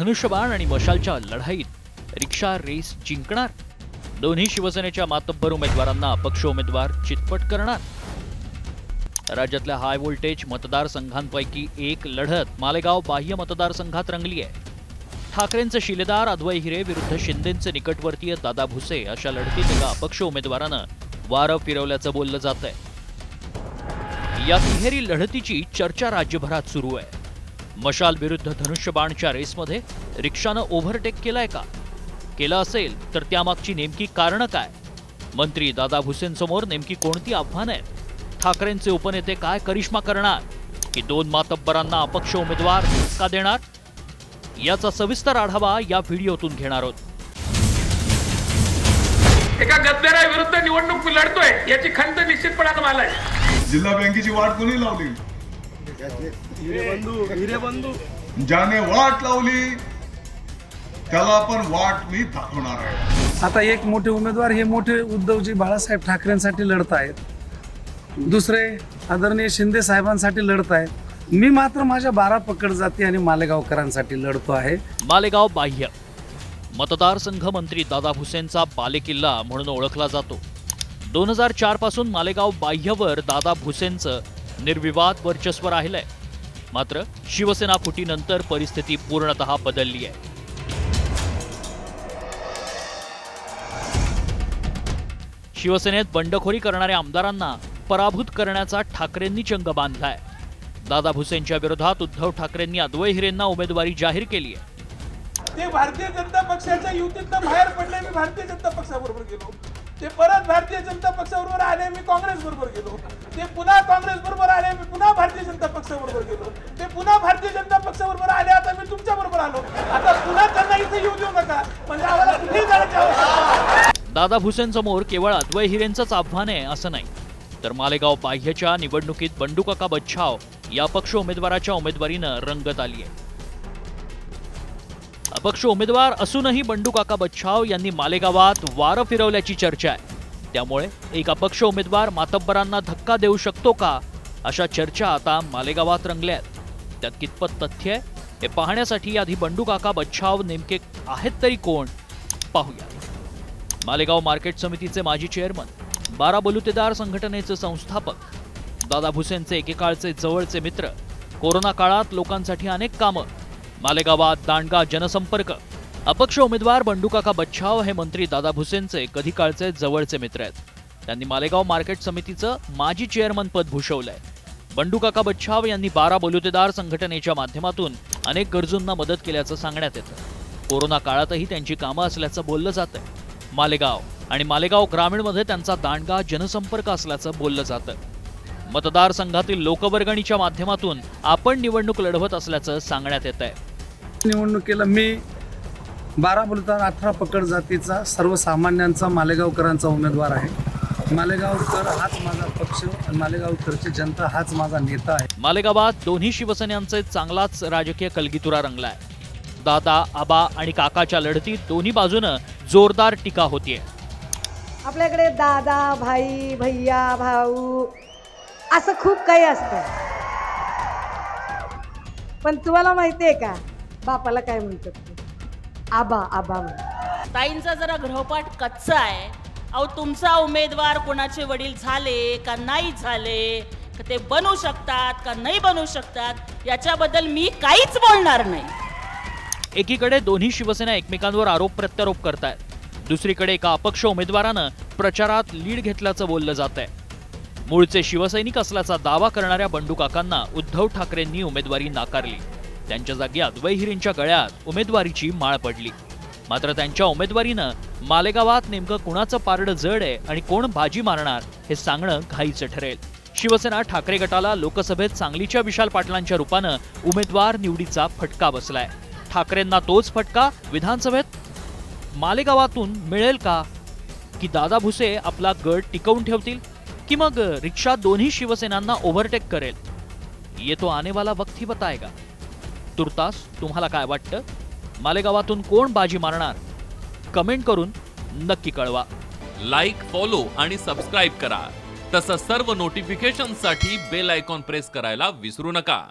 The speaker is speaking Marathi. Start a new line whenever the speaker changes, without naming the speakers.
धनुष्यबाण आणि मशालच्या लढाईत रिक्षा रेस जिंकणार? दोन्ही शिवसेनेच्या मातब्बर उमेदवारांना अपक्ष उमेदवार चितपट करणार? राज्यातल्या हाय व्होल्टेज मतदारसंघांपैकी एक लढत मालेगाव बाह्य मतदारसंघात रंगली आहे. ठाकरेंचे शिलेदार अद्वै हिरे विरुद्ध शिंदेंचे निकटवर्तीय दादा भुसे अशा लढतीत एका अपक्ष उमेदवारानं वारं फिरवल्याचं बोललं जात आहे. या तिहेरी लढतीची चर्चा राज्यभरात सुरू आहे. मशाल विरुद्ध धनुष्यबाणच्या रेसमध्ये रिक्षानं ओव्हरटेक केलाय का? केलं असेल तर त्यामागची नेमकी कारणं काय? मंत्री दादा भुसेंसमोर नेमकी कोणती आव्हानं आहेत? ठाकरेंचे उपनेते काय करिश्मा करणार की दोन मातब्बरांना अपक्ष उमेदवार का देणार? याचा सविस्तर आढावा या व्हिडिओतून घेणार आहोत.
एका गद्दाराविरुद्ध निवडणूक लढतोय याची खंत निश्चितपणाने मला आहे.
जिल्हा बँकेची वाट कोणी लावली?
हिरेबंधू
ज्याने वाट लावली त्याला पण वाट मी दाखवणार आहे.
आता एक मोठे उमेदवार हे मोठे उद्धवजी बाळासाहेब ठाकरेंसाठी लढत आहेत, दुसरे आदरणीय शिंदे साहेबांसाठी लढत आहेत. मी मात्र माझ्या 12 पकड जाती आणि मालेगावकरांसाठी लढतो आहे.
मालेगाव बाह्य मतदारसंघ मंत्री दादा भुसेंचा बालेकिल्ला म्हणून ओळखला जातो. 2004 पासून मालेगाव बाह्यवर दादा भुसेंचं निर्विवाद वर्चस्व राहिलंय. मात्र शिवसेना फुटीनंतर परिस्थिती पूर्णतः बदलली आहे. शिवसेनेत बंडखोरी करणाऱ्या आमदारांना पराभूत करण्याचा ठाकरेंनी चंग बांधलाय. दादा भुसेंच्या विरोधात उद्धव ठाकरेंनी अद्वै हिरेंना उमेदवारी जाहीर केली आहे.
ते भारतीय जनता पक्षाच्या युतीतनं बाहेर पडले, मी भारतीय जनता पक्षाबरोबर गेलो. ते परत भारतीय जनता पक्षाबरोबर आले, मी काँग्रेस बरोबर गेलो. ते पुन्हा काँग्रेस बरोबर आले, मी पुन्हा भारतीय जनता पक्षाबरोबर गेलो. ते पुन्हा भारतीय जनता पक्षाबरोबर आले, आता मी तुमच्या बरोबर आलो. आता पुन्हा त्यांना इथे येऊ देऊ नका, म्हणजे आम्हाला कुठेही जाण्याची आवश्यकता.
दादा भुसेंसमोर केवळ अद्वै हिरेंचंच आव्हान आहे असं नाही, तर मालेगाव बाह्यच्या निवडणुकीत बंडूकाका बच्छाव या अपक्ष उमेदवाराच्या उमेदवारीनं रंगत आली आहे. अपक्ष उमेदवार असूनही बंडूकाका बच्छाव यांनी मालेगावात वारं फिरवल्याची चर्चा आहे. त्यामुळे एक अपक्ष उमेदवार मातब्बरांना धक्का देऊ शकतो का, अशा चर्चा आता मालेगावात रंगल्या आहेत. त्यात कितपत तथ्य आहे हे पाहण्यासाठी आधी बंडूकाका बच्छाव नेमके आहेत तरी कोण पाहूया. मालेगाव मार्केट समितीचे माजी चेअरमन, 12 बलुतेदार संघटनेचे संस्थापक, दादा भुसेंचे एकेकाळचे जवळचे मित्र, कोरोना काळात लोकांसाठी अनेक कामं, मालेगावात दांडगा जनसंपर्क. अपक्ष उमेदवार बंडूकाका बच्छाव हे मंत्री दादा भुसेंचे कधी काळचे जवळचे मित्र आहेत. त्यांनी मालेगाव मार्केट समितीचं माजी चेअरमन पद भूषवलंय. बंडूकाका बच्छाव यांनी 12 बलुतेदार संघटनेच्या माध्यमातून अनेक गरजूंना मदत केल्याचं सांगण्यात येतं. कोरोना काळातही त्यांची कामं असल्याचं बोललं जातंय. मालेगाव आणि मालेगाव ग्रामीणमध्ये त्यांचा दांडगा जनसंपर्क असल्याचं बोललं जातं. मतदारसंघातील लोकवर्गणीच्या माध्यमातून आपण निवडणूक लढवत असल्याचं सांगण्यात येत आहे.
निवडणुकीला मी 12 बलुतेदार 18 पकड जातीचा सर्वसामान्यांचा मालेगावकरांचा उमेदवार आहे. मालेगावकर हाच माझा पक्ष आणि मालेगावकरची जनता हाच माझा नेता आहे.
मालेगावात दोन्ही शिवसेनांचे चांगलाच राजकीय कलगीतुरा रंगलाय. दादा, आबा आणि काकाच्या लढतीत दोन्ही बाजूनं जोरदार टीका होतीये.
आपल्याकडे दादा, भाई, भैया, भाऊ असं खूप काही असतं. पण तुम्हाला माहितीये का बापाला काय म्हणतात ते? आबा आबा म्हणतात.
ताईंचा जरा गृहपाठ कच्चा आहे. अहो, तुमचा उमेदवार कोणाचे वडील झाले का नाही झाले, का ते बनू शकतात का नाही बनू शकतात, याच्याबद्दल मी काहीच बोलणार नाही.
एकीकडे दोन्ही शिवसेना एकमेकांवर आरोप प्रत्यारोप करतायत, दुसरीकडे एका अपक्ष उमेदवारानं प्रचारात लीड घेतल्याचं बोललं जात आहे. मूळचे शिवसैनिक असल्याचा दावा करणाऱ्या बंडूकाकांना उद्धव ठाकरेंनी उमेदवारी नाकारली. त्यांच्या जागी अद्वै हिरेंच्या गळ्यात उमेदवारीची माळ पडली. मात्र त्यांच्या उमेदवारीनं मालेगावात नेमकं कुणाचं पारडं जड आहे आणि कोण बाजी मारणार हे सांगणं घाईचं ठरेल. शिवसेना ठाकरे गटाला लोकसभेत सांगलीच्या विशाल पाटलांच्या रूपानं उमेदवार निवडीचा फटका बसलाय. ठाकरेंना तोच फटका विधानसभेत मालेगावातून मिळेल का? की दादा भुसे आपला गड टिकवून ठेवतील की मग रिक्षा दोन्ही शिवसेनांना ओव्हरटेक करेल? ये तो आने वाला वक्त ही बताएगा. तुर्तास तुम्हाला काय वाटतं? मालेगावातून कोण बाजी मारणार? कमेंट करून नक्की कळवा.
लाईक, फॉलो आणि सबस्क्राईब करा. तसंच सर्व नोटिफिकेशनसाठी बेल आयकॉन प्रेस करायला विसरू नका.